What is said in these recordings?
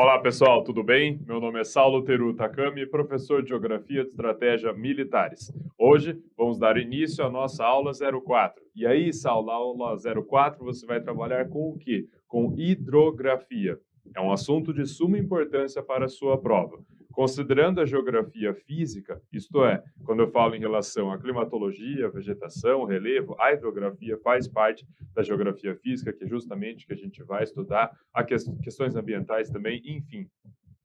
Olá pessoal, tudo bem? Meu nome é Saulo Teru Takami, professor de Geografia de Estratégia Militares. Hoje vamos dar início à nossa aula 04. E aí, Saulo, aula 04 você vai trabalhar com o quê? Com hidrografia. É um assunto de suma importância para a sua prova. Considerando a geografia física, isto é, quando eu falo em relação à climatologia, vegetação, relevo, a hidrografia faz parte da geografia física, que é justamente que a gente vai estudar, questões ambientais também, enfim.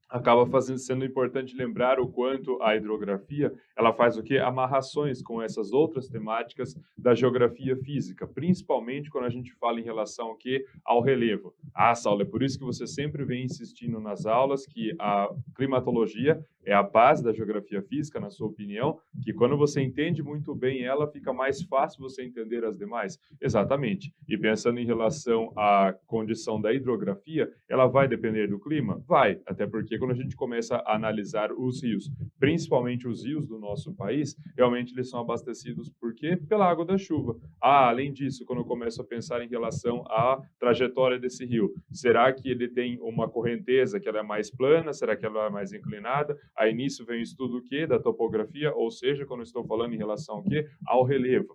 Acaba sendo importante lembrar o quanto a hidrografia ela faz o que? Amarrações com essas outras temáticas da geografia física, principalmente quando a gente fala em relação ao que? Ao relevo. Ah, Saulo, é por isso que você sempre vem insistindo nas aulas que a climatologia é a base da geografia física, na sua opinião, que quando você entende muito bem ela, fica mais fácil você entender as demais? Exatamente. E pensando em relação à condição da hidrografia, ela vai depender do clima? Vai, até porque quando a gente começa a analisar os rios, principalmente os rios do nosso país, realmente eles são abastecidos por quê? Pela água da chuva. Ah, além disso, quando eu começo a pensar em relação à trajetória desse rio, será que ele tem uma correnteza que ela é mais plana? Será que ela é mais inclinada? Aí nisso vem o estudo o quê? Da topografia, ou seja, quando eu estou falando em relação ao quê? Ao relevo.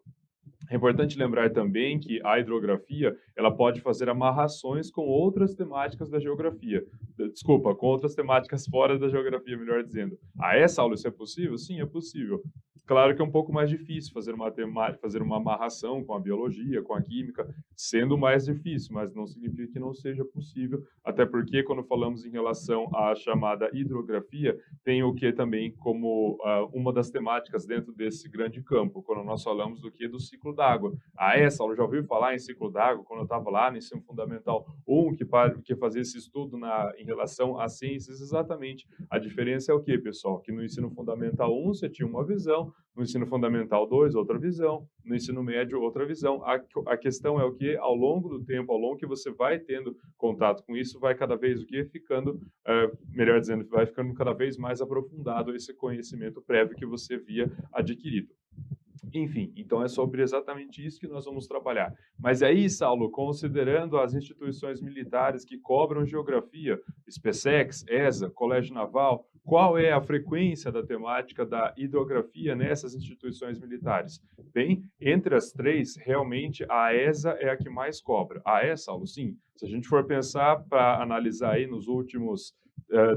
É importante lembrar também que a hidrografia ela pode fazer amarrações com outras temáticas da geografia. Desculpa, com outras temáticas fora da geografia, melhor dizendo. Ah, essa aula isso é possível? Sim, é possível. Claro que é um pouco mais difícil fazer uma amarração com a biologia, com a química, sendo mais difícil, mas não significa que não seja possível, até porque quando falamos em relação à chamada hidrografia, tem o que também como uma das temáticas dentro desse grande campo, quando nós falamos do que? Do ciclo d'água. Ah, Saulo, já ouviu falar em ciclo d'água? Quando eu estava lá no ensino fundamental 1, que fazia esse estudo em relação às ciências, exatamente. A diferença é o que, pessoal? Que no ensino fundamental 1 você tinha uma visão, no ensino fundamental 2 outra visão, no ensino médio outra visão. A questão é o que? Ao longo do tempo, ao longo que você vai tendo contato com isso, vai cada vez o que? Ficando, melhor dizendo, vai ficando cada vez mais aprofundado esse conhecimento prévio que você havia adquirido. Enfim, então é sobre exatamente isso que nós vamos trabalhar. Mas aí, Saulo, considerando as instituições militares que cobram geografia, SpaceX, ESA, Colégio Naval, qual é a frequência da temática da hidrografia nessas instituições militares? Bem, entre as três, realmente a ESA é a que mais cobra. Ah, é, Saulo? Sim. Se a gente for pensar para analisar aí nos últimos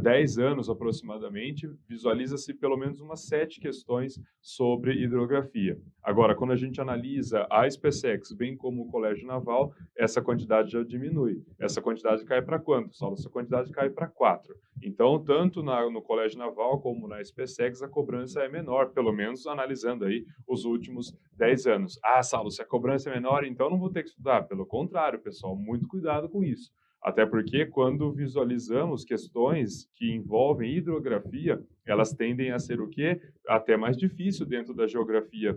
10 anos aproximadamente, visualiza-se pelo menos umas 7 questões sobre hidrografia. Agora, quando a gente analisa a SpaceX, bem como o Colégio Naval, essa quantidade já diminui. Essa quantidade cai para quanto, Saulo? Essa quantidade cai para 4. Então, tanto no Colégio Naval como na SpaceX, a cobrança é menor, pelo menos analisando aí os últimos 10 anos. Ah, Saulo, se a cobrança é menor, então não vou ter que estudar. Pelo contrário, pessoal, muito cuidado com isso. Até porque quando visualizamos questões que envolvem hidrografia, elas tendem a ser o quê? Até mais difícil dentro da geografia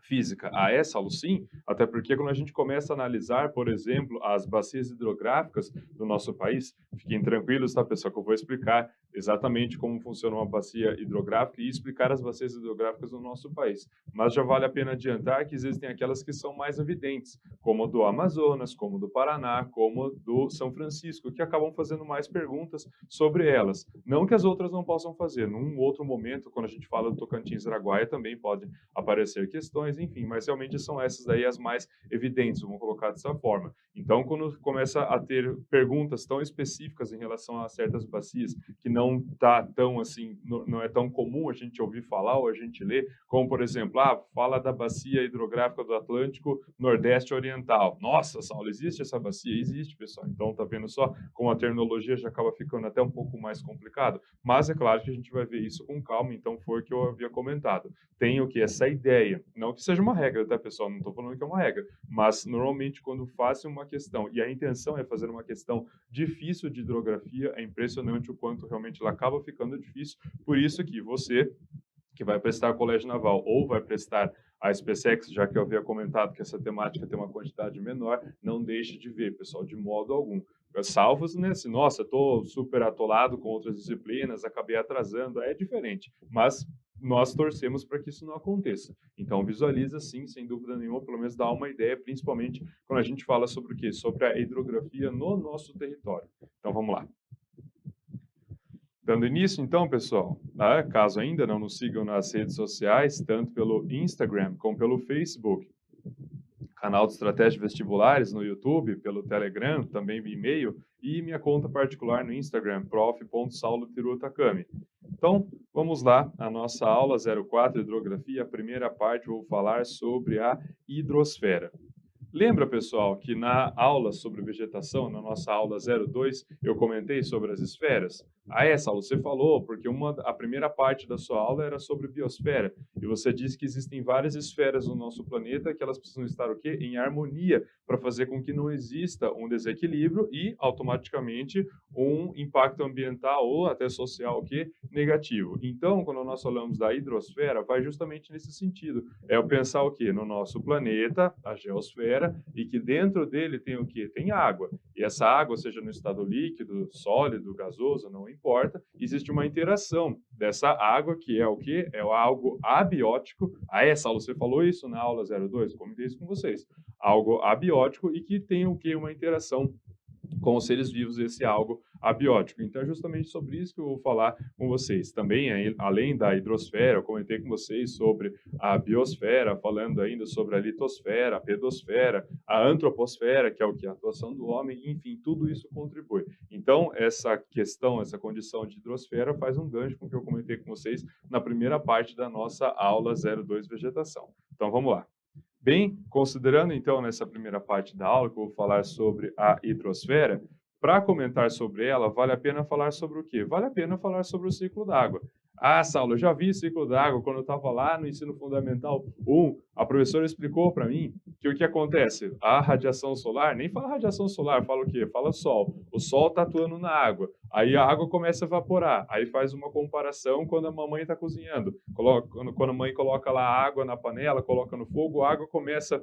física. Ah, é, Saulo? Sim, até porque quando a gente começa a analisar, por exemplo, as bacias hidrográficas do nosso país, fiquem tranquilos, tá, pessoal, que eu vou explicar exatamente como funciona uma bacia hidrográfica e explicar as bacias hidrográficas do nosso país. Mas já vale a pena adiantar que existem aquelas que são mais evidentes, como a do Amazonas, como do Paraná, como do São Francisco, que acabam fazendo mais perguntas sobre elas. Não que as outras não possam fazer. Num outro momento, quando a gente fala do Tocantins-Araguaia, também pode aparecer questões, enfim, mas realmente são essas daí as mais evidentes, vamos colocar dessa forma. Então, quando começa a ter perguntas tão específicas em relação a certas bacias que não tá tão assim, não é tão comum a gente ouvir falar ou a gente ler, como por exemplo, fala da bacia hidrográfica do Atlântico Nordeste Oriental. Nossa, Saulo, existe essa bacia? Existe, pessoal. Então, tá vendo só como a terminologia já acaba ficando até um pouco mais complicado, mas é claro que a gente vai ver isso com calma, então foi o que eu havia comentado. Tem o que? Essa ideia, não que seja uma regra, tá, pessoal? Não estou falando que é uma regra, mas normalmente quando fazem uma questão e a intenção é fazer uma questão difícil de hidrografia, é impressionante o quanto realmente ela acaba ficando difícil. Por isso que você que vai prestar Colégio Naval ou vai prestar a SpaceX, já que eu havia comentado que essa temática tem uma quantidade menor, não deixe de ver, pessoal, de modo algum. Salvos, né? Se, nossa, estou super atolado com outras disciplinas, acabei atrasando, é diferente. Mas nós torcemos para que isso não aconteça. Então, visualiza sim, sem dúvida nenhuma, pelo menos dá uma ideia, principalmente quando a gente fala sobre o quê? Sobre a hidrografia no nosso território. Então, vamos lá. Dando início, então, pessoal, tá? Caso ainda não nos sigam nas redes sociais, tanto pelo Instagram como pelo Facebook, canal de Estratégia Vestibulares no YouTube, pelo Telegram, também via e-mail, e minha conta particular no Instagram, prof.sauloterutakami. Então, vamos lá, a nossa aula 04 Hidrografia, a primeira parte, eu vou falar sobre a hidrosfera. Lembra, pessoal, que na aula sobre vegetação, na nossa aula 02, eu comentei sobre as esferas? Ah, essa aula você falou, porque a primeira parte da sua aula era sobre biosfera, e você disse que existem várias esferas no nosso planeta que elas precisam estar o quê? Em harmonia, para fazer com que não exista um desequilíbrio e, automaticamente, um impacto ambiental ou até social o quê? Negativo. Então, quando nós falamos da hidrosfera, vai justamente nesse sentido. É o pensar o quê? No nosso planeta, a geosfera, e que dentro dele tem o quê? Tem água. E essa água, seja no estado líquido, sólido, gasoso, não importa, existe uma interação dessa água, que é o quê? É algo abiótico. Ah, essa aula, você falou isso na aula 02? Comentei isso com vocês. Algo abiótico e que tem o quê? Uma interação com os seres vivos, esse algo abiótico. Então, é justamente sobre isso que eu vou falar com vocês. Também, além da hidrosfera, eu comentei com vocês sobre a biosfera, falando ainda sobre a litosfera, a pedosfera, a antroposfera, que é o que? A atuação do homem, enfim, tudo isso contribui. Então, essa questão, essa condição de hidrosfera faz um gancho com o que eu comentei com vocês na primeira parte da nossa aula 02 Vegetação. Então, vamos lá. Bem, considerando então nessa primeira parte da aula que eu vou falar sobre a hidrosfera, para comentar sobre ela, vale a pena falar sobre o quê? Vale a pena falar sobre o ciclo d'água. Ah, Saulo, eu já vi ciclo d'água quando eu estava lá no ensino fundamental 1. A professora explicou para mim que o que acontece? A radiação solar, nem fala radiação solar, fala o quê? Fala sol. O sol está atuando na água. Aí a água começa a evaporar. Aí faz uma comparação quando a mamãe está cozinhando. Quando a mãe coloca lá a água na panela, coloca no fogo, a água começa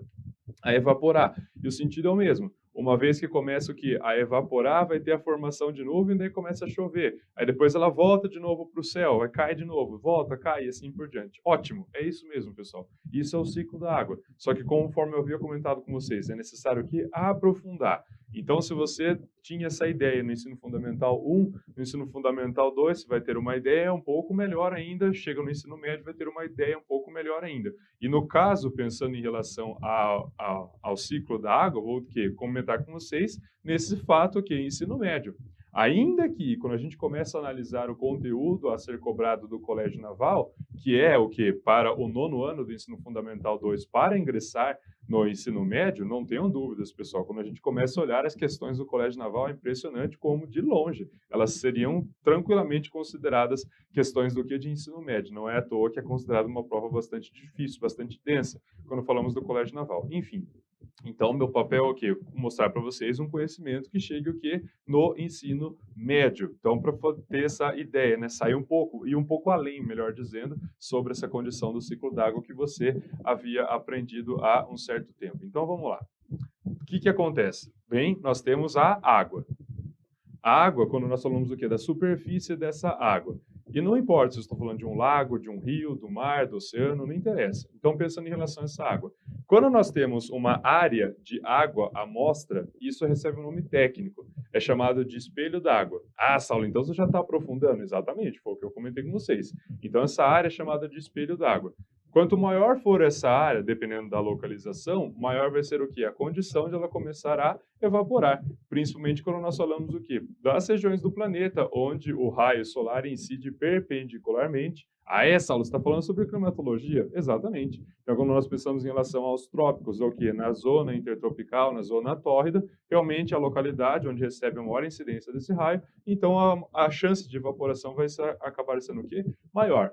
a evaporar. E o sentido é o mesmo. Uma vez que começa o que? A evaporar, vai ter a formação de nuvem, daí começa a chover. Aí depois ela volta de novo para o céu, vai cair de novo, volta, cai e assim por diante. Ótimo, é isso mesmo, pessoal. Isso é o ciclo da água. Só que conforme eu havia comentado com vocês, é necessário que aprofundar. Então, se você tinha essa ideia no ensino fundamental 1, no ensino fundamental 2, você vai ter uma ideia um pouco melhor ainda, chega no ensino médio, vai ter uma ideia um pouco melhor ainda. E no caso, pensando em relação ao ciclo da água, vou comentar com vocês nesse fato que é ensino médio. Ainda que, quando a gente começa a analisar o conteúdo a ser cobrado do Colégio Naval, que é o que? Para o 9º ano do ensino fundamental 2, para ingressar no ensino médio, não tenham dúvidas, pessoal. Quando a gente começa a olhar as questões do Colégio Naval, é impressionante como, de longe, elas seriam tranquilamente consideradas questões do que de ensino médio. Não é à toa que é considerada uma prova bastante difícil, bastante densa, quando falamos do Colégio Naval. Enfim. Então, meu papel é o quê? Mostrar para vocês um conhecimento que chegue o quê? No ensino médio. Então, para ter essa ideia, né? Sair um pouco, e um pouco além, melhor dizendo, sobre essa condição do ciclo d'água que você havia aprendido há um certo tempo. Então, vamos lá. O que acontece? Bem, nós temos a água. A água, quando nós falamos do quê? Da superfície dessa água. E não importa se eu estou falando de um lago, de um rio, do mar, do oceano, não interessa. Então, pensando em relação a essa água. Quando nós temos uma área de água amostra, isso recebe um nome técnico. É chamado de espelho d'água. Ah, Saulo, então você já está aprofundando? Exatamente, foi o que eu comentei com vocês. Então, essa área é chamada de espelho d'água. Quanto maior for essa área, dependendo da localização, maior vai ser o quê? A condição de ela começar a evaporar. Principalmente quando nós falamos o quê? Das regiões do planeta, onde o raio solar incide perpendicularmente. Ah, essa aula, você está falando sobre climatologia? Exatamente. Então, quando nós pensamos em relação aos trópicos, o quê? Na zona intertropical, na zona tórrida, realmente a localidade onde recebe a maior incidência desse raio, então a chance de evaporação vai acabar sendo o quê? Maior.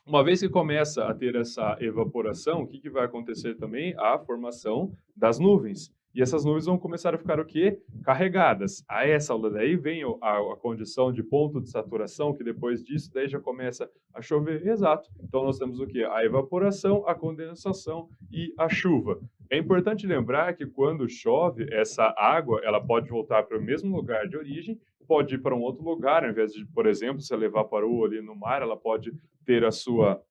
Uma vez que começa a ter essa evaporação, o que vai acontecer também? A formação das nuvens. E essas nuvens vão começar a ficar o quê? Carregadas. A essa aula daí vem a condição de ponto de saturação, que depois disso daí já começa a chover. Exato. Então nós temos o quê? A evaporação, a condensação e a chuva. É importante lembrar que quando chove, essa água ela pode voltar para o mesmo lugar de origem, pode ir para um outro lugar, ao invés de, por exemplo, se ela evaporou ali no mar, ela pode ter a sua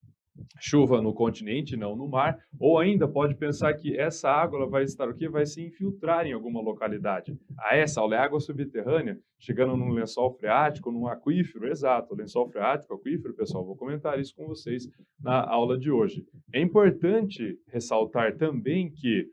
chuva no continente, não no mar, ou ainda pode pensar que essa água ela vai estar o quê? Vai se infiltrar em alguma localidade. Ah, essa aula é água subterrânea, chegando num lençol freático, num aquífero, exato, lençol freático, aquífero, pessoal, vou comentar isso com vocês na aula de hoje. É importante ressaltar também que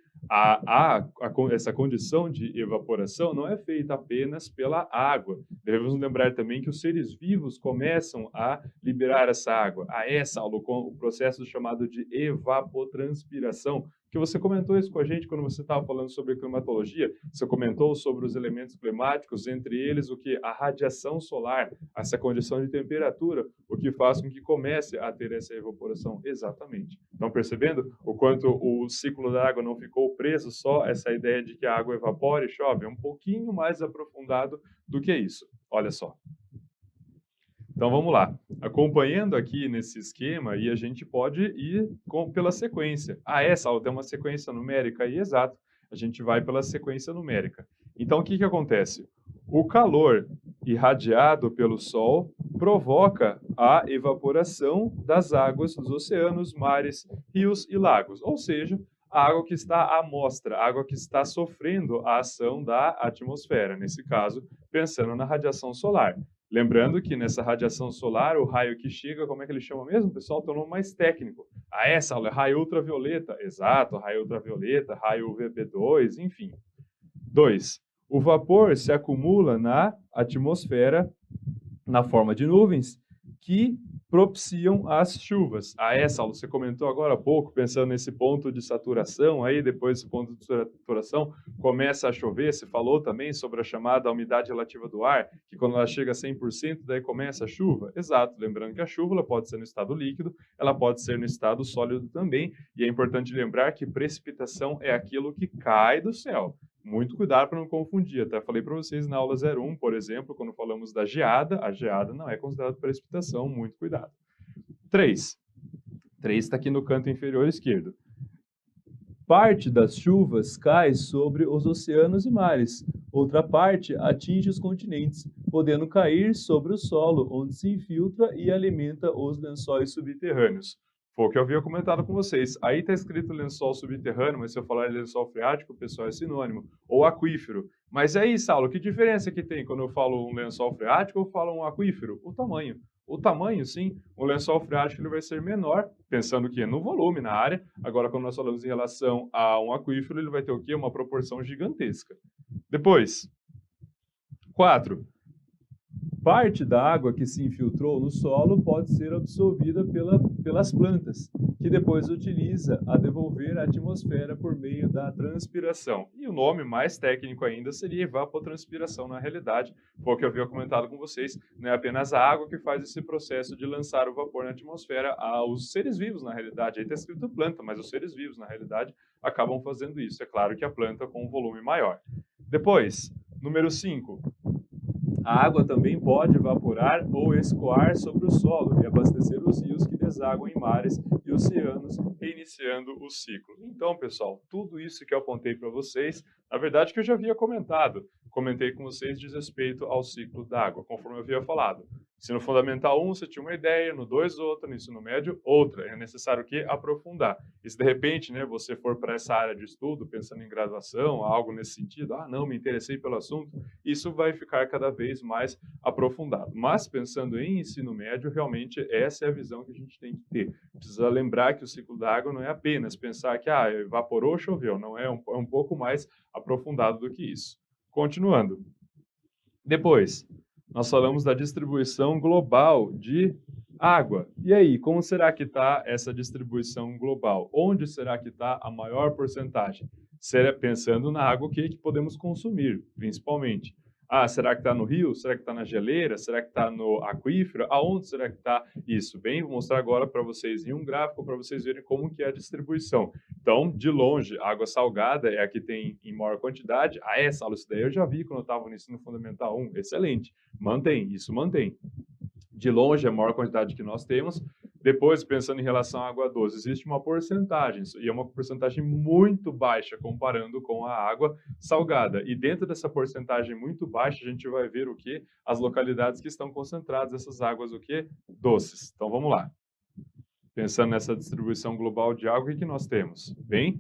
essa condição de evaporação não é feita apenas pela água. Devemos lembrar também que os seres vivos começam a liberar essa água. Essa aula, o processo chamado de evapotranspiração, que você comentou isso com a gente quando você estava falando sobre climatologia. Você comentou sobre os elementos climáticos, entre eles o que? A radiação solar, essa condição de temperatura, o que faz com que comece a ter essa evaporação. Exatamente. Estão percebendo o quanto o ciclo da água não ficou preso só essa ideia de que a água evapora e chove? É um pouquinho mais aprofundado do que isso. Olha só. Então vamos lá, acompanhando aqui nesse esquema e a gente pode ir pela sequência. Essa aula tem uma sequência numérica aí, exato. A gente vai pela sequência numérica. Então o que acontece? O calor irradiado pelo Sol provoca a evaporação das águas dos oceanos, mares, rios e lagos, ou seja, a água que está à mostra, a água que está sofrendo a ação da atmosfera, nesse caso, pensando na radiação solar. Lembrando que nessa radiação solar, o raio que chega, como é que ele chama mesmo, pessoal? Tem um nome mais técnico. Essa aula é raio ultravioleta. Exato, raio ultravioleta, raio UVB2, enfim. 2. O vapor se acumula na atmosfera na forma de nuvens que propiciam as chuvas. Essa aula você comentou agora há pouco, pensando nesse ponto de saturação, aí depois desse ponto de saturação começa a chover, você falou também sobre a chamada umidade relativa do ar, que quando ela chega a 100%, daí começa a chuva. Exato, lembrando que a chuva ela pode ser no estado líquido, ela pode ser no estado sólido também, e é importante lembrar que precipitação é aquilo que cai do céu. Muito cuidado para não confundir. Até falei para vocês na aula 01, por exemplo, quando falamos da geada, a geada não é considerada precipitação, muito cuidado. 3. 3 está aqui no canto inferior esquerdo. Parte das chuvas cai sobre os oceanos e mares. Outra parte atinge os continentes, podendo cair sobre o solo, onde se infiltra e alimenta os lençóis subterrâneos. Foi o que eu havia comentado com vocês. Aí está escrito lençol subterrâneo, mas se eu falar lençol freático, o pessoal é sinônimo. Ou aquífero. Mas aí, Saulo, que diferença que tem quando eu falo um lençol freático ou falo um aquífero? O tamanho. O tamanho, sim, o lençol freático ele vai ser menor, pensando que no volume, na área. Agora, quando nós falamos em relação a um aquífero, ele vai ter o quê? Uma proporção gigantesca. Depois, 4. Parte da água que se infiltrou no solo pode ser absorvida pelas plantas, que depois utiliza a devolver à atmosfera por meio da transpiração. E o nome mais técnico ainda seria evapotranspiração na realidade, foi o que eu havia comentado com vocês, não é apenas a água que faz esse processo de lançar o vapor na atmosfera, aos seres vivos na realidade. Aí está escrito planta, mas os seres vivos na realidade acabam fazendo isso. É claro que a planta com um volume maior. Depois, número 5. A água também pode evaporar ou escoar sobre o solo e abastecer os rios que desaguam em mares e oceanos, reiniciando o ciclo. Então, pessoal, tudo isso que eu apontei para vocês, na verdade que eu já havia comentado. Comentei com vocês diz respeito ao ciclo da água, conforme eu havia falado. Se no Fundamental 1 você tinha uma ideia, no 2 outra, no ensino médio outra. É necessário o quê? Aprofundar. E se de repente você for para essa área de estudo, pensando em graduação, algo nesse sentido, não, me interessei pelo assunto, isso vai ficar cada vez mais aprofundado. Mas pensando em ensino médio, realmente essa é a visão que a gente tem que ter. Precisa lembrar que o ciclo da água não é apenas pensar que evaporou, choveu. Não é um pouco mais aprofundado do que isso. Continuando. Depois, nós falamos da distribuição global de água. E aí, como será que está essa distribuição global? Onde será que está a maior porcentagem? Será pensando na água que podemos consumir, principalmente. Será que está no rio? Será que está na geleira? Será que está no aquífero? Aonde será que está isso? Bem, vou mostrar agora para vocês em um gráfico para vocês verem como que é a distribuição. Então, de longe, a água salgada é a que tem em maior quantidade. Essa aula, isso daí eu já vi quando eu estava no ensino fundamental 1. Excelente. Mantém, isso mantém. De longe, a maior quantidade que nós temos. Depois, pensando em relação à água doce, existe uma porcentagem, e é uma porcentagem muito baixa comparando com a água salgada. E dentro dessa porcentagem muito baixa, a gente vai ver o que? As localidades que estão concentradas essas águas, o que? Doces. Então, vamos lá. Pensando nessa distribuição global de água, o que nós temos? Bem,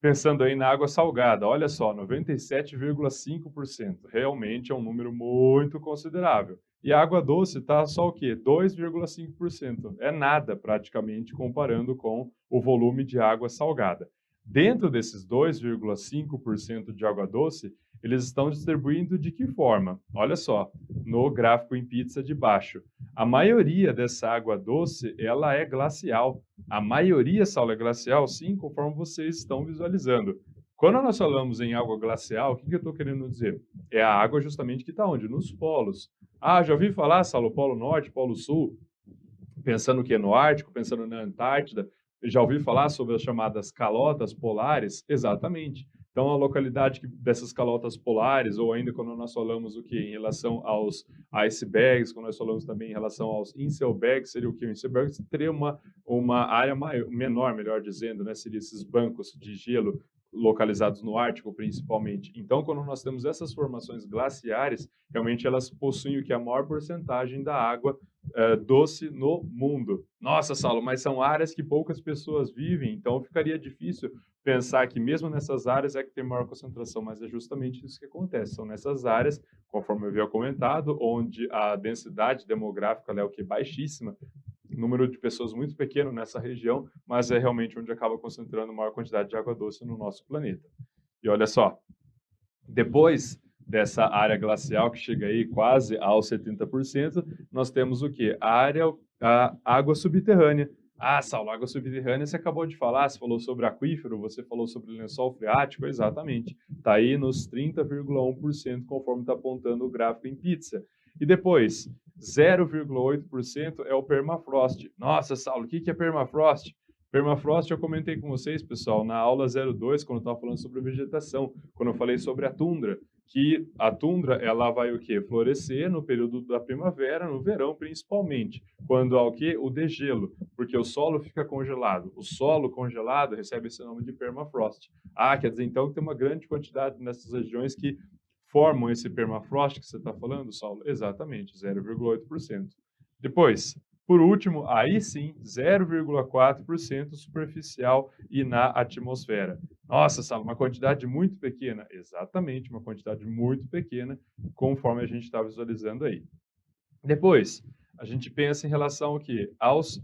pensando aí na água salgada, olha só, 97,5%. Realmente é um número muito considerável. E a água doce está só o quê? 2,5%. É nada praticamente comparando com o volume de água salgada. Dentro desses 2,5% de água doce, eles estão distribuindo de que forma? Olha só, no gráfico em pizza de baixo. A maioria dessa água doce, ela é glacial. A maioria, Saulo, é glacial, sim, conforme vocês estão visualizando. Quando nós falamos em água glacial, o que eu estou querendo dizer? É a água justamente que está onde? Nos polos. Ah, já ouvi falar, Saulo, Polo Norte, Polo Sul, pensando o quê? No Ártico, pensando na Antártida. Já ouvi falar sobre as chamadas calotas polares? Exatamente. Então, a localidade dessas calotas polares, ou ainda quando nós falamos o que em relação aos icebergs, quando nós falamos também em relação aos inselbergs, seria o que? O inselberg teria uma área maior, menor, melhor dizendo, né? Seria esses bancos de gelo localizados no Ártico, principalmente. Então, quando nós temos essas formações glaciares, realmente elas possuem o que? A maior porcentagem da água doce no mundo. Nossa, Saulo, mas são áreas que poucas pessoas vivem, então ficaria difícil pensar que mesmo nessas áreas é que tem maior concentração, mas é justamente isso que acontece. São nessas áreas, conforme eu havia comentado, onde a densidade demográfica é o que? Baixíssima, número de pessoas muito pequeno nessa região, mas é realmente onde acaba concentrando maior quantidade de água doce no nosso planeta. E olha só, depois dessa área glacial que chega aí quase aos 70%, nós temos o quê? A água subterrânea. Ah, Saulo, água subterrânea você acabou de falar, você falou sobre aquífero, você falou sobre lençol freático, exatamente. Está aí nos 30,1%, conforme está apontando o gráfico em pizza. E depois, 0,8% é o permafrost. Nossa, Saulo, o que é permafrost? Permafrost eu comentei com vocês, pessoal, na aula 02, quando eu estava falando sobre vegetação, quando eu falei sobre a tundra, que a tundra ela vai o quê? Florescer no período da primavera, no verão principalmente, quando há o quê? O degelo, porque o solo fica congelado. O solo congelado recebe esse nome de permafrost. Ah, quer dizer então que tem uma grande quantidade nessas regiões que formam esse permafrost que você está falando, Saulo? Exatamente, 0,8%. Depois, por último, aí sim, 0,4% superficial e na atmosfera. Nossa, Saulo, uma quantidade muito pequena. Exatamente, uma quantidade muito pequena, conforme a gente está visualizando aí. Depois, a gente pensa em relação ao quê? Aos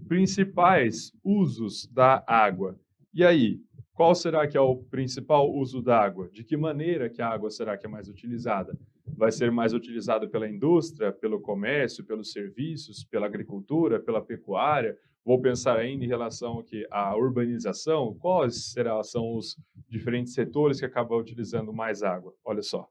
principais usos da água. E aí, qual será que é o principal uso da água? De que maneira que a água será que é mais utilizada? Vai ser mais utilizada pela indústria, pelo comércio, pelos serviços, pela agricultura, pela pecuária? Vou pensar ainda em relação ao que? À urbanização? Quais são os diferentes setores que acabam utilizando mais água? Olha só.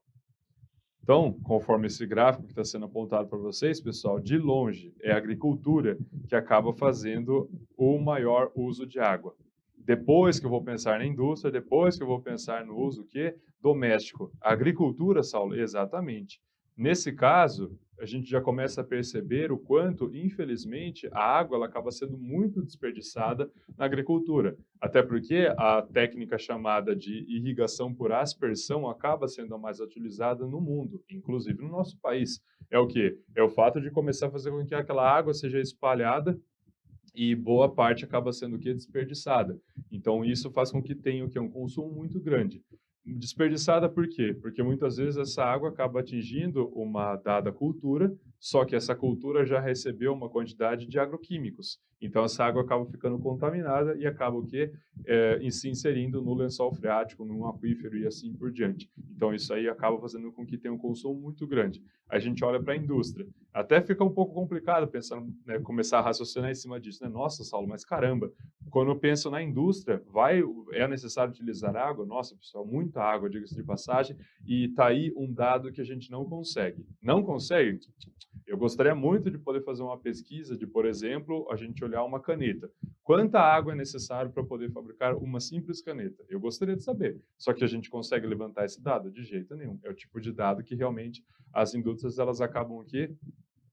Então, conforme esse gráfico que está sendo apontado para vocês, pessoal, de longe é a agricultura que acaba fazendo o maior uso de água. Depois que eu vou pensar na indústria, depois que eu vou pensar no uso que doméstico. A agricultura, Saulo, exatamente. Nesse caso, a gente já começa a perceber o quanto, infelizmente, a água ela acaba sendo muito desperdiçada na agricultura. Até porque a técnica chamada de irrigação por aspersão acaba sendo a mais utilizada no mundo, inclusive no nosso país. É o quê? É o fato de começar a fazer com que aquela água seja espalhada e boa parte acaba sendo o quê? Desperdiçada. Então, isso faz com que tenha o quê? Um consumo muito grande. Desperdiçada por quê? Porque muitas vezes essa água acaba atingindo uma dada cultura, só que essa cultura já recebeu uma quantidade de agroquímicos. Então, essa água acaba ficando contaminada e acaba o quê? Se inserindo no lençol freático, num aquífero e assim por diante. Então, isso aí acaba fazendo com que tenha um consumo muito grande. A gente olha para a indústria. Até fica um pouco complicado pensando, né, começar a raciocinar em cima disso. Né? Nossa, Saulo, mas caramba, quando eu penso na indústria, é necessário utilizar água? Nossa, pessoal, muita água, diga-se de passagem, e está aí um dado que a gente não consegue. Não consegue? Eu gostaria muito de poder fazer uma pesquisa de, por exemplo, a gente olhar uma caneta. Quanta água é necessário para poder fabricar uma simples caneta? Eu gostaria de saber. Só que a gente consegue levantar esse dado? De jeito nenhum. É o tipo de dado que realmente as indústrias elas acabam aqui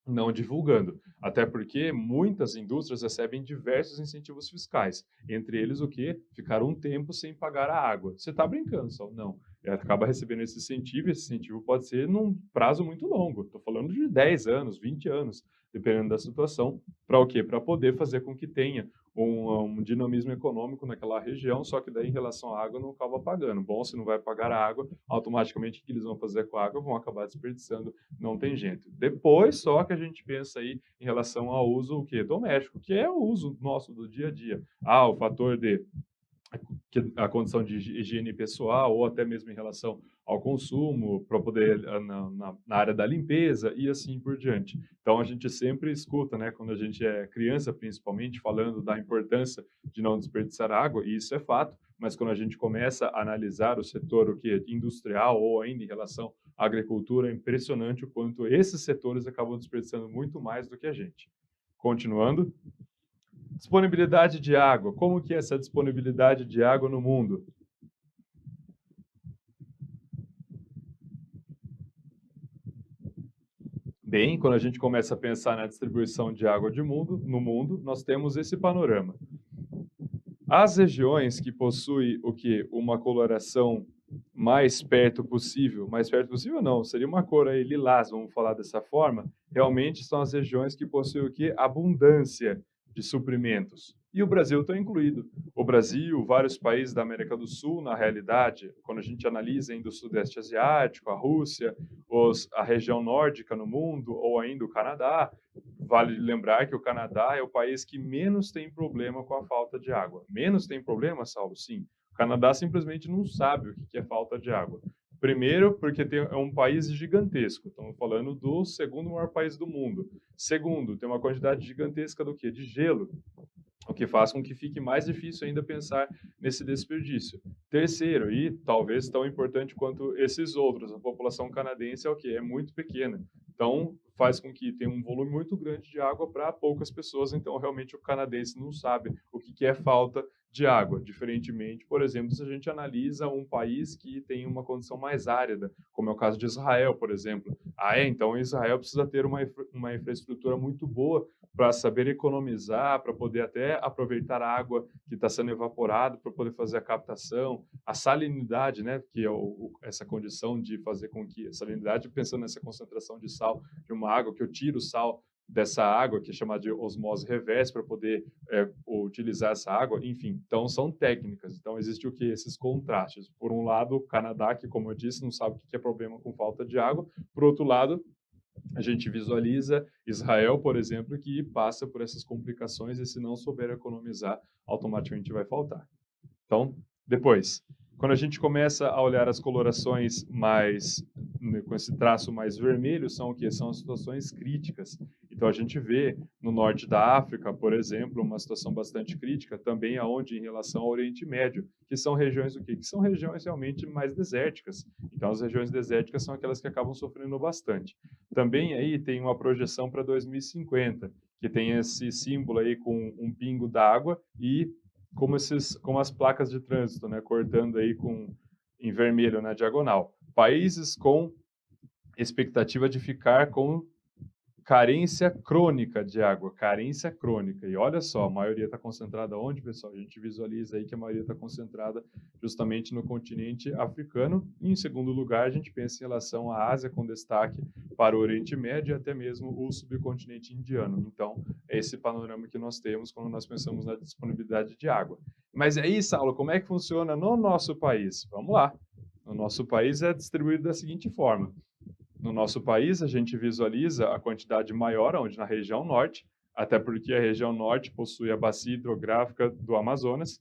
não divulgando. Até porque muitas indústrias recebem diversos incentivos fiscais. Entre eles o quê? Ficar um tempo sem pagar a água. Você está brincando, só? Não. acaba recebendo esse incentivo pode ser num prazo muito longo, estou falando de 10 anos, 20 anos, dependendo da situação, para o quê? Para poder fazer com que tenha um dinamismo econômico naquela região, só que daí em relação à água não acaba pagando. Bom, se não vai pagar a água, automaticamente o que eles vão fazer com a água? Vão acabar desperdiçando, não tem jeito. Depois só que a gente pensa aí em relação ao uso o quê? Doméstico, que é o uso nosso do dia a dia. O fator de a condição de higiene pessoal ou até mesmo em relação ao consumo, para poder na área da limpeza e assim por diante. Então a gente sempre escuta, né, quando a gente é criança principalmente, falando da importância de não desperdiçar água, e isso é fato, mas quando a gente começa a analisar o setor industrial ou ainda em relação à agricultura, é impressionante o quanto esses setores acabam desperdiçando muito mais do que a gente. Continuando. Disponibilidade de água. Como que é essa disponibilidade de água no mundo? Bem, quando a gente começa a pensar na distribuição de água no mundo, nós temos esse panorama. As regiões que possuem o quê? Uma coloração mais perto possível não, seria uma cor aí lilás, vamos falar dessa forma, realmente são as regiões que possuem o quê? Abundância de suprimentos. E o Brasil está incluído. O Brasil, vários países da América do Sul, na realidade, quando a gente analisa ainda o Sudeste Asiático, a Rússia, a região nórdica no mundo, ou ainda o Canadá, vale lembrar que o Canadá é o país que menos tem problema com a falta de água. Menos tem problema, Saulo? Sim. O Canadá simplesmente não sabe o que é falta de água. Primeiro, porque é um país gigantesco. Estamos falando do segundo maior país do mundo. Segundo, tem uma quantidade gigantesca do quê? De gelo, o que faz com que fique mais difícil ainda pensar nesse desperdício. Terceiro, e talvez tão importante quanto esses outros, a população canadense é o quê? É muito pequena. Então, faz com que tenha um volume muito grande de água para poucas pessoas. Então, realmente, o canadense não sabe o que é falta de água. Diferentemente, por exemplo, se a gente analisa um país que tem uma condição mais árida, como é o caso de Israel, por exemplo. Então Israel precisa ter uma infraestrutura muito boa para saber economizar, para poder até aproveitar a água que está sendo evaporada, para poder fazer a captação, a salinidade, né, que é essa condição de fazer com que a salinidade, pensando nessa concentração de sal de uma água, que eu tiro o sal dessa água, que é chamada de osmose reversa, para poder utilizar essa água, enfim. Então, são técnicas. Então, existe o que? Esses contrastes. Por um lado, o Canadá, que, como eu disse, não sabe o que é problema com falta de água. Por outro lado, a gente visualiza Israel, por exemplo, que passa por essas complicações e se não souber economizar, automaticamente vai faltar. Então, depois, quando a gente começa a olhar as colorações mais, com esse traço mais vermelho, são o quê? São as situações críticas. Então, a gente vê no norte da África, por exemplo, uma situação bastante crítica, também aonde em relação ao Oriente Médio, que são regiões o quê? Que são regiões realmente mais desérticas. Então, as regiões desérticas são aquelas que acabam sofrendo bastante. Também aí tem uma projeção para 2050, que tem esse símbolo aí com um pingo d'água e como as placas de trânsito, né, cortando aí em vermelho na diagonal. Países com expectativa de ficar com carência crônica de água, carência crônica. E olha só, a maioria está concentrada onde, pessoal? A gente visualiza aí que a maioria está concentrada justamente no continente africano. E, em segundo lugar, a gente pensa em relação à Ásia, com destaque para o Oriente Médio e até mesmo o subcontinente indiano. Então, é esse panorama que nós temos quando nós pensamos na disponibilidade de água. Mas aí, Saulo, como é que funciona no nosso país? Vamos lá. No nosso país é distribuído da seguinte forma. No nosso país, a gente visualiza a quantidade maior, onde na região norte, até porque a região norte possui a bacia hidrográfica do Amazonas,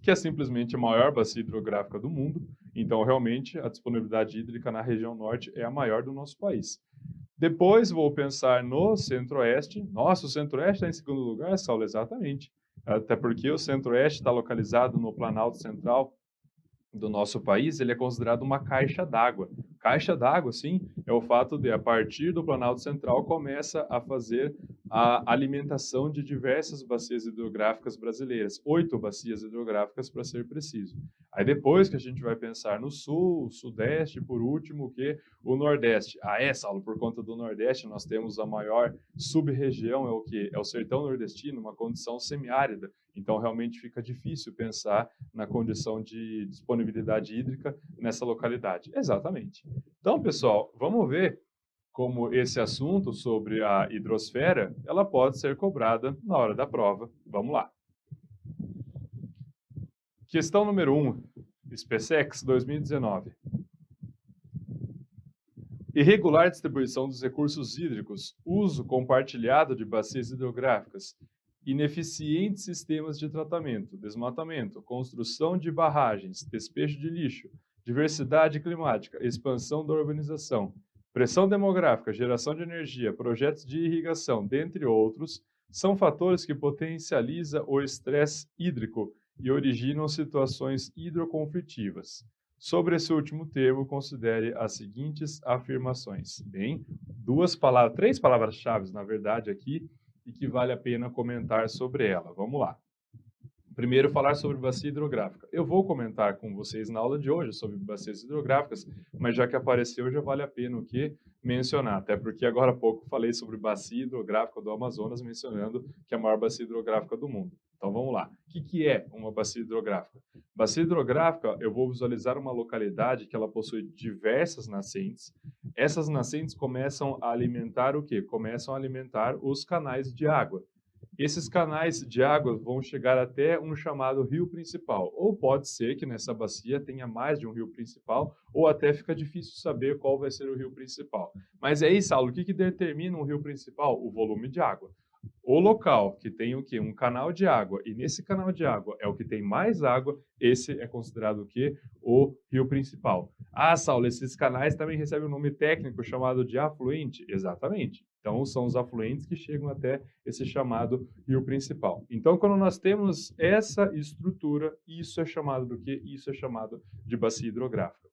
que é simplesmente a maior bacia hidrográfica do mundo. Então, realmente, a disponibilidade hídrica na região norte é a maior do nosso país. Depois, vou pensar no centro-oeste. Nossa, o centro-oeste está em segundo lugar, Saulo? Exatamente. Até porque o centro-oeste está localizado no Planalto Central do nosso país, ele é considerado uma caixa d'água. Caixa d'água, sim, é o fato de, a partir do Planalto Central, começa a fazer a alimentação de diversas bacias hidrográficas brasileiras, 8 bacias hidrográficas para ser preciso. Aí depois que a gente vai pensar no sul, sudeste, por último, o que? O nordeste. Ah, Saulo, por conta do nordeste nós temos a maior sub-região, é o que? É o sertão nordestino, uma condição semiárida. Então realmente fica difícil pensar na condição de disponibilidade hídrica nessa localidade. Exatamente. Então, pessoal, vamos ver como esse assunto sobre a hidrosfera, ela pode ser cobrada na hora da prova. Vamos lá. Questão número 1, SpaceX 2019. Irregular distribuição dos recursos hídricos, uso compartilhado de bacias hidrográficas, ineficientes sistemas de tratamento, desmatamento, construção de barragens, despejo de lixo, diversidade climática, expansão da urbanização, pressão demográfica, geração de energia, projetos de irrigação, dentre outros, são fatores que potencializam o estresse hídrico e originam situações hidroconflitivas. Sobre esse último termo, considere as seguintes afirmações. Bem, três palavras-chave, na verdade, aqui, e que vale a pena comentar sobre ela. Vamos lá. Primeiro, falar sobre bacia hidrográfica. Eu vou comentar com vocês na aula de hoje sobre bacias hidrográficas, mas já que apareceu, já vale a pena o que mencionar, até porque agora há pouco falei sobre bacia hidrográfica do Amazonas, mencionando que é a maior bacia hidrográfica do mundo. Então vamos lá. O que é uma bacia hidrográfica? Bacia hidrográfica, eu vou visualizar uma localidade que ela possui diversas nascentes. Essas nascentes começam a alimentar o quê? Começam a alimentar os canais de água. Esses canais de água vão chegar até um chamado rio principal. Ou pode ser que nessa bacia tenha mais de um rio principal, ou até fica difícil saber qual vai ser o rio principal. Mas aí, Saulo, o que determina um rio principal? O volume de água. O local que tem o quê? Um canal de água, e nesse canal de água é o que tem mais água, esse é considerado o quê? O rio principal. Ah, Saulo, esses canais também recebem um nome técnico chamado de afluente? Exatamente. Então, são os afluentes que chegam até esse chamado rio principal. Então, quando nós temos essa estrutura, isso é chamado do quê? Isso é chamado de bacia hidrográfica.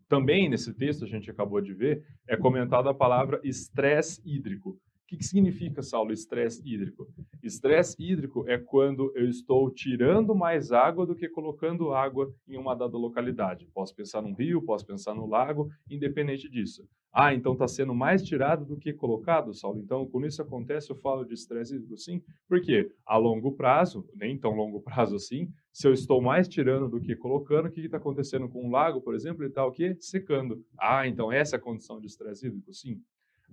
Também nesse texto, a gente acabou de ver, é comentada a palavra estresse hídrico. O que significa, Saulo, estresse hídrico? Estresse hídrico é quando eu estou tirando mais água do que colocando água em uma dada localidade. Posso pensar num rio, posso pensar no lago, independente disso. Ah, então está sendo mais tirado do que colocado, Saulo? Então, quando isso acontece, eu falo de estresse hídrico sim, porque a longo prazo, nem tão longo prazo assim, se eu estou mais tirando do que colocando, o que está acontecendo com o lago, por exemplo? Ele está o quê? Secando. Ah, então essa é a condição de estresse hídrico? Sim.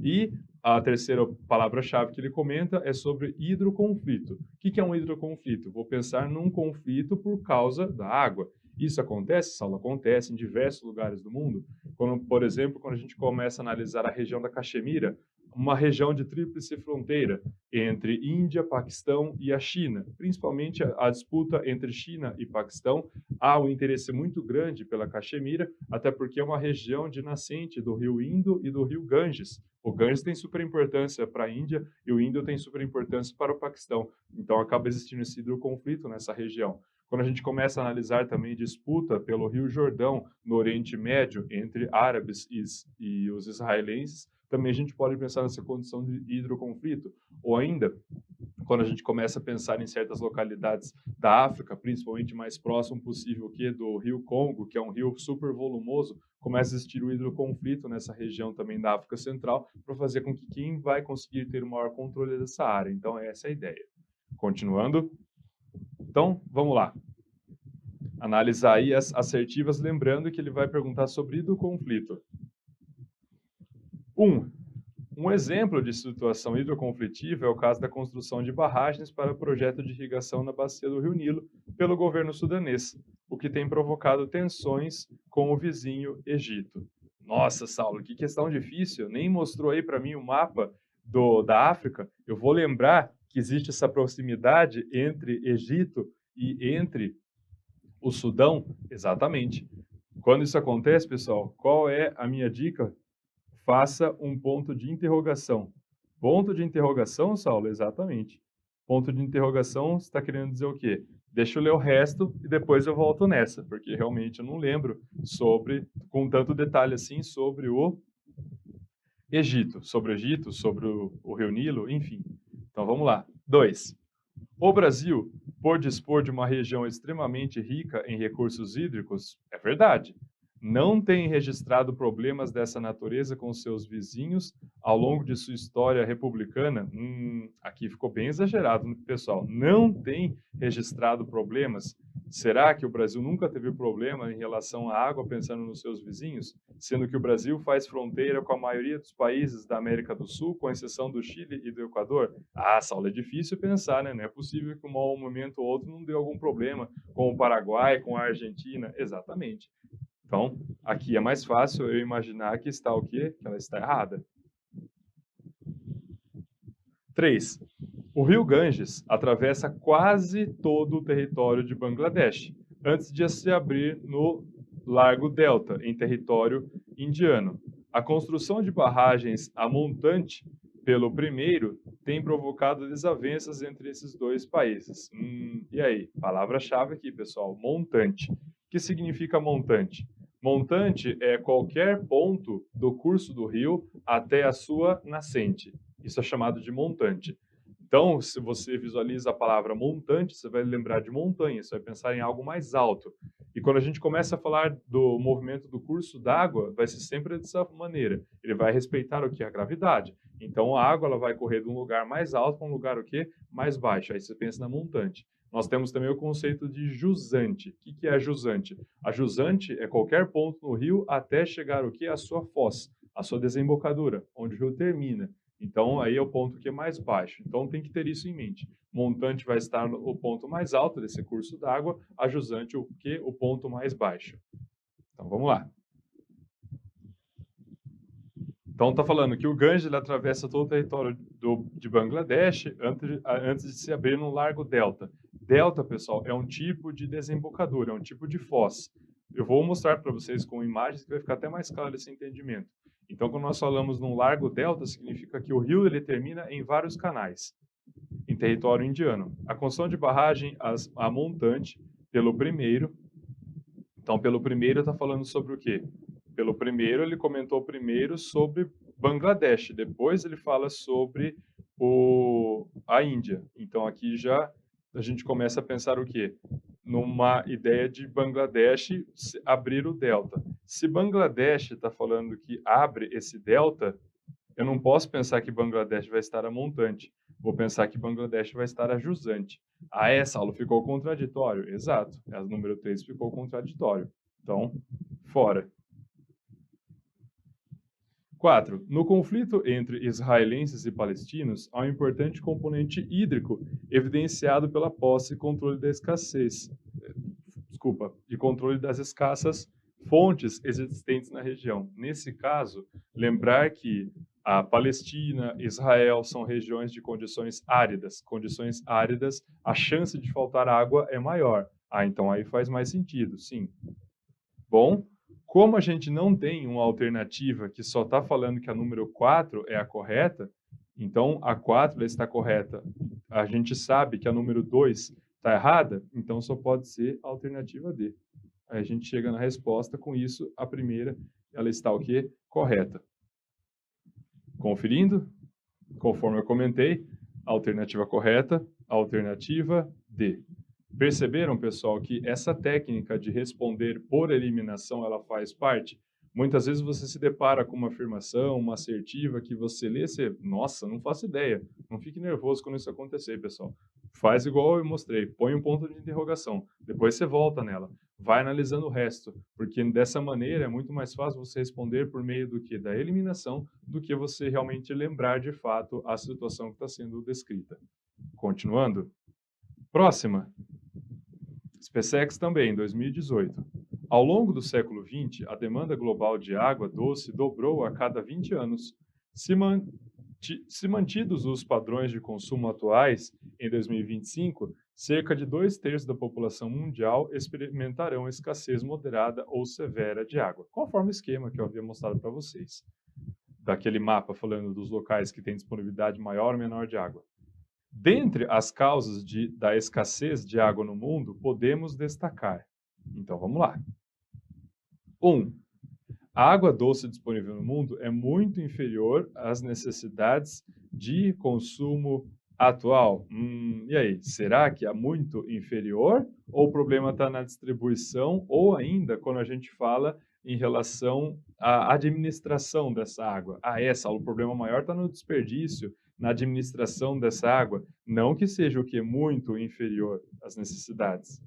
E a terceira palavra-chave que ele comenta é sobre hidroconflito. O que é um hidroconflito? Vou pensar num conflito por causa da água. Isso acontece, Saulo? Acontece em diversos lugares do mundo. Quando, por exemplo, quando a gente começa a analisar a região da Caxemira, uma região de tríplice fronteira entre Índia, Paquistão e a China. Principalmente a disputa entre China e Paquistão, há um interesse muito grande pela Caxemira, até porque é uma região de nascente do rio Indo e do rio Ganges. O Ganges tem super importância para a Índia e o Indo tem super importância para o Paquistão. Então acaba existindo esse hidroconflito nessa região. Quando a gente começa a analisar também disputa pelo Rio Jordão no Oriente Médio entre árabes e os israelenses, também a gente pode pensar nessa condição de hidroconflito. Ou ainda, quando a gente começa a pensar em certas localidades da África, principalmente mais próximo possível que do Rio Congo, que é um rio super volumoso, começa a existir o hidroconflito nessa região também da África Central, para fazer com que quem vai conseguir ter o maior controle dessa área. Então, essa é a ideia. Continuando. Então, vamos lá. Analisar aí as assertivas, lembrando que ele vai perguntar sobre hidroconflito. Um exemplo de situação hidroconflitiva é o caso da construção de barragens para projeto de irrigação na bacia do Rio Nilo pelo governo sudanês, o que tem provocado tensões com o vizinho Egito. Nossa, Saulo, que questão difícil, nem mostrou aí para mim o mapa da África. Eu vou lembrar que existe essa proximidade entre Egito e entre o Sudão? Exatamente. Quando isso acontece, pessoal, qual é a minha dica? Faça um ponto de interrogação. Ponto de interrogação, Saulo? Exatamente. Ponto de interrogação, você está querendo dizer o quê? Deixa eu ler o resto e depois eu volto nessa, porque realmente eu não lembro com tanto detalhe assim, sobre Egito, sobre o Rio Nilo, enfim. Então vamos lá. 2. O Brasil, por dispor de uma região extremamente rica em recursos hídricos, é verdade, não tem registrado problemas dessa natureza com seus vizinhos ao longo de sua história republicana. Aqui ficou bem exagerado, pessoal. Não tem registrado problemas. Será que o Brasil nunca teve problema em relação à água, pensando nos seus vizinhos? Sendo que o Brasil faz fronteira com a maioria dos países da América do Sul, com exceção do Chile e do Equador? Saulo, é difícil pensar, né? Não é possível que um momento ou outro não deu algum problema com o Paraguai, com a Argentina. Exatamente. Então, aqui é mais fácil eu imaginar que está o quê? Que ela está errada. 3. O rio Ganges atravessa quase todo o território de Bangladesh, antes de se abrir no Largo Delta, em território indiano. A construção de barragens a montante pelo primeiro tem provocado desavenças entre esses dois países. E aí? Palavra-chave aqui, pessoal. Montante. O que significa montante? Montante é qualquer ponto do curso do rio até a sua nascente. Isso é chamado de montante. Então, se você visualiza a palavra montante, você vai lembrar de montanha, você vai pensar em algo mais alto. E quando a gente começa a falar do movimento do curso d'água, vai ser sempre dessa maneira. Ele vai respeitar o que? A gravidade. Então, a água ela vai correr de um lugar mais alto para um lugar o quê? Mais baixo. Aí você pensa na montante. Nós temos também o conceito de jusante. O que é a jusante? A jusante é qualquer ponto no rio até chegar o quê? A sua foz, a sua desembocadura, onde o rio termina. Então, aí é o ponto que é mais baixo. Então, tem que ter isso em mente. Montante vai estar no ponto mais alto desse curso d'água, a jusante o quê? O ponto mais baixo. Então, vamos lá. Então, está falando que o Ganges ele atravessa todo o território de Bangladesh antes de se abrir no Largo Delta. Delta, pessoal, é um tipo de desembocadura, é um tipo de foz. Eu vou mostrar para vocês com imagens que vai ficar até mais claro esse entendimento. Então, quando nós falamos num Largo Delta, significa que o rio ele termina em vários canais, em território indiano. A construção de barragem a montante pelo primeiro. Então, pelo primeiro está falando sobre o quê? Pelo primeiro, ele comentou primeiro sobre Bangladesh, depois ele fala sobre a Índia. Então, aqui já a gente começa a pensar o quê? Numa ideia de Bangladesh abrir o delta. Se Bangladesh está falando que abre esse delta, eu não posso pensar que Bangladesh vai estar a montante. Vou pensar que Bangladesh vai estar a jusante. Saulo, ficou contraditório? Exato. A número 3 ficou contraditório. Então, fora. 4. No conflito entre israelenses e palestinos, há um importante componente hídrico evidenciado pela posse e controle da escassez. De controle das escassas fontes existentes na região. Nesse caso, lembrar que a Palestina, Israel são regiões de condições áridas. Condições áridas, a chance de faltar água é maior. Então aí faz mais sentido, sim. Bom, como a gente não tem uma alternativa que só está falando que a número 4 é a correta, então a 4 está correta. A gente sabe que a número 2 está errada, então só pode ser a alternativa D. Aí a gente chega na resposta, com isso, a primeira, ela está o quê? Correta. Conferindo, conforme eu comentei, alternativa correta, alternativa D. Perceberam, pessoal, que essa técnica de responder por eliminação, ela faz parte? Muitas vezes você se depara com uma afirmação, uma assertiva que você lê, você, nossa, não faço ideia. Não fique nervoso quando isso acontecer, pessoal. Faz igual eu mostrei, põe um ponto de interrogação, depois você volta nela, vai analisando o resto, porque dessa maneira é muito mais fácil você responder por meio do que da eliminação, do que você realmente lembrar de fato a situação que está sendo descrita. Continuando. Próxima. SpaceX também, 2018. Ao longo do século XX, a demanda global de água doce dobrou a cada 20 anos. Se mantidos os padrões de consumo atuais, em 2025, cerca de 2/3 da população mundial experimentarão escassez moderada ou severa de água, conforme o esquema que eu havia mostrado para vocês, daquele mapa falando dos locais que têm disponibilidade maior ou menor de água. Dentre as causas da escassez de água no mundo, podemos destacar. Então, vamos lá. 1. A água doce disponível no mundo é muito inferior às necessidades de consumo atual. E aí, será que é muito inferior? Ou o problema está na distribuição? Ou ainda, quando a gente fala em relação à administração dessa água? O problema maior está no desperdício, na administração dessa água. Não que seja o que? Muito inferior às necessidades.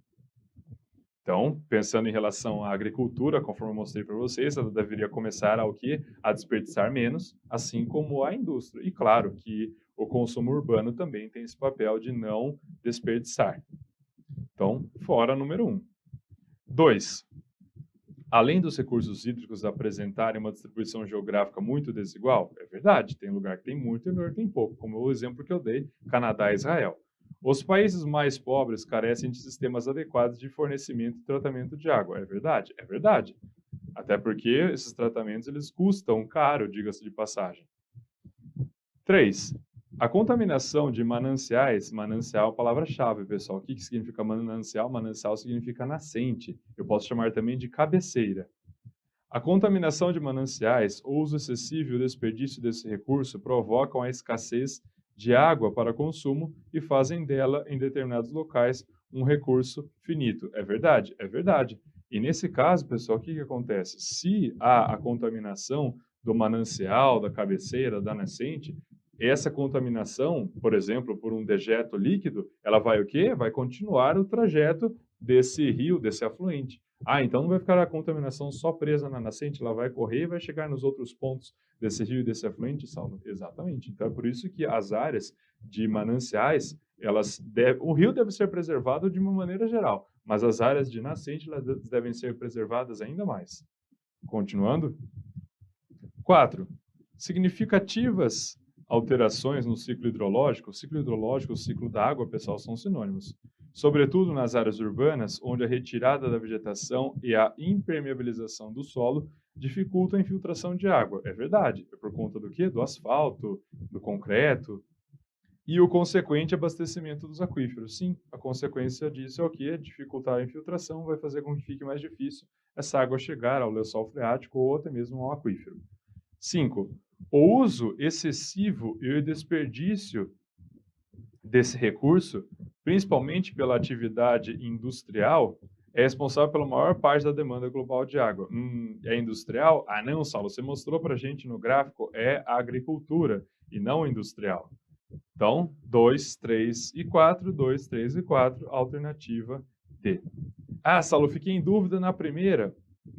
Então, pensando em relação à agricultura, conforme eu mostrei para vocês, ela deveria começar a o quê? A desperdiçar menos, assim como a indústria. E claro que o consumo urbano também tem esse papel de não desperdiçar. Então, fora número 1. 2. Além dos recursos hídricos apresentarem uma distribuição geográfica muito desigual, é verdade, tem lugar que tem muito e lugar que tem pouco, como o exemplo que eu dei, Canadá e Israel. Os países mais pobres carecem de sistemas adequados de fornecimento e tratamento de água. É verdade? É verdade. Até porque esses tratamentos eles custam caro, diga-se de passagem. 3. A contaminação de mananciais, manancial é a palavra-chave, pessoal. O que significa manancial? Manancial significa nascente. Eu posso chamar também de cabeceira. A contaminação de mananciais, o uso excessivo e o desperdício desse recurso provocam a escassez de água para consumo e fazem dela, em determinados locais, um recurso finito. É verdade? É verdade. E nesse caso, pessoal, o que acontece? Se há a contaminação do manancial, da cabeceira, da nascente, essa contaminação, por exemplo, por um dejeto líquido, ela vai o quê? Vai continuar o trajeto desse rio, desse afluente. Então não vai ficar a contaminação só presa na nascente, ela vai correr e vai chegar nos outros pontos desse rio e desse afluente, Saulo? Exatamente. Então é por isso que as áreas de mananciais, o rio deve ser preservado de uma maneira geral, mas as áreas de nascente elas devem ser preservadas ainda mais. Continuando. 4. Significativas alterações no ciclo hidrológico. O ciclo hidrológico e o ciclo da água, pessoal, são sinônimos. Sobretudo nas áreas urbanas, onde a retirada da vegetação e a impermeabilização do solo dificultam a infiltração de água. É verdade. É por conta do quê? Do asfalto, do concreto. E o consequente abastecimento dos aquíferos. Sim, a consequência disso é o quê? Dificultar a infiltração, vai fazer com que fique mais difícil essa água chegar ao lençol freático ou até mesmo ao aquífero. 5. O uso excessivo e o desperdício desse recurso, principalmente pela atividade industrial, é responsável pela maior parte da demanda global de água. É industrial? Não, Saulo, você mostrou para a gente no gráfico, é a agricultura e não industrial. Então, 2, 3 e 4, 2, 3 e 4, alternativa D. Saulo, fiquei em dúvida na primeira.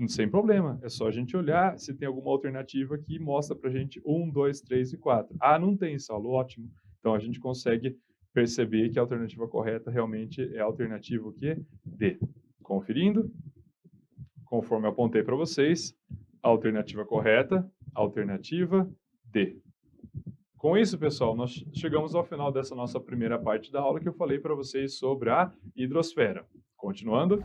Sem problema, é só a gente olhar se tem alguma alternativa que mostra para a gente 1, 2, 3 e 4. Não tem, Saulo, ótimo. Então a gente consegue perceber que a alternativa correta realmente é a alternativa o quê? D. Conferindo, conforme eu apontei para vocês, a alternativa correta, alternativa D. Com isso, pessoal, nós chegamos ao final dessa nossa primeira parte da aula que eu falei para vocês sobre a hidrosfera. Continuando.